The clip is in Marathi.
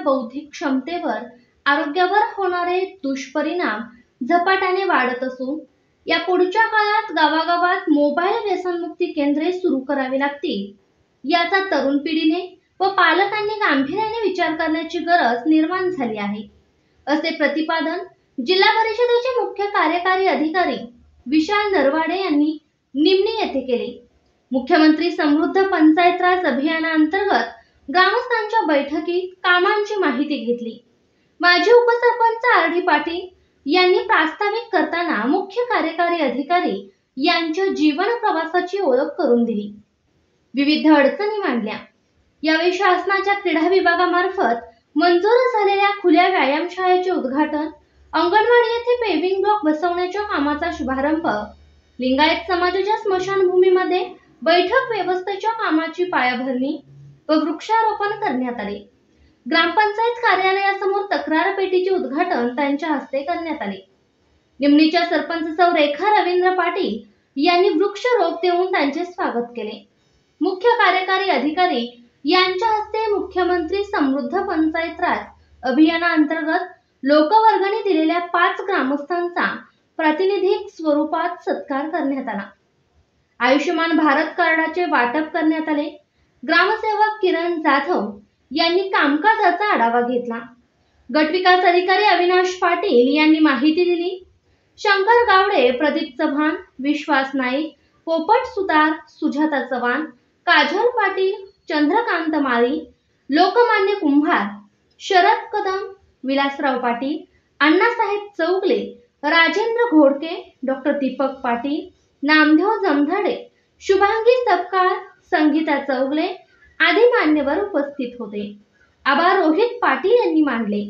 बौद्धिक क्षमतेवर, आरोग्यावर होणारे दुष्परिणाम झपाट्याने वाढत असून या पुढच्या काळात गावागावात मोबाईल व्यसनमुक्ती केंद्रे सुरू करावी लागतील, याचा तरुण पिढीने व पालकांनी गांभीर्याने विचार करण्याची गरज निर्माण झाली आहे, असे प्रतिपादन जिल्हा परिषदेचे मुख्य कार्यकारी अधिकारी विशाल नरवाडे यांनी निमणी येथे केले। मुख्यमंत्री समृद्ध पंचायत राज अभियानांतर्गत ग्रामस्थांच्या बैठकीत कामांची माहिती घेतली। माजी उपसरपंच आर.डी. पाटील यांनी प्रास्ताविक करताना मुख्य कार्यकारी अधिकारी यांच्या जीवन प्रवासाची ओळख करून दिली, विविध अडचणी मांडल्या। यावेळी शासनाच्या क्रीडा विभागामार्फत मंजूर झालेल्या खुल्या व्यायामशाळेचे उद्घाटन, अंगणवाडी येथे पेव्हिंग ब्लॉक बसवण्याच्या कामाचा शुभारंभ, लिंगायत समाजाच्या स्मशानभूमीमध्ये बैठक व्यवस्थेच्या कामाची पायाभरणी व वृक्षारोपण करण्यात आले। ग्रामपंचायत कार्यालयासमोर तक्रार पेटीचे उद्घाटन त्यांच्या हस्ते करण्यात आले। निमणीच्या सरपंच सौ रेखा रवींद्र पाटील यांनी वृक्षरोप देऊन त्यांचे स्वागत केले। मुख्य कार्यकारी अधिकारी यांच्या हस्ते मुख्यमंत्री समृद्ध पंचायत राज अभियानांतर्गत लोकवर्गणी दिलेल्या 5 ग्रामस्थांचा प्रातिनिधिक स्वरूपात सत्कार करण्यात आला। आयुष्यमान भारत कार्डाचे वाटप करण्यात आले। ग्रामसेवक किरण जाधव यांनी कामकाजाचा आढावा घेतला। गटविकास अधिकारी अविनाश पाटील यांनी माहिती दिली। शंकर गावडे, प्रदीप चव्हाण, विश्वास नाईक, पोपट सुतार, सुजाता चव्हाण, काजल पाटील, चंद्रकांत माळी, लोकमान्य कुंभार, शरद कदम, विलासराव पाटील, अण्णासाहेब चौगले, राजेंद्र घोडके, डॉक्टर दीपक पाटील, नामदेव जमधाडे, शुभांगी सपकाळ, संगीता चौगले आदी मान्यवर उपस्थित होते। आभार रोहित पाटील यांनी मानले।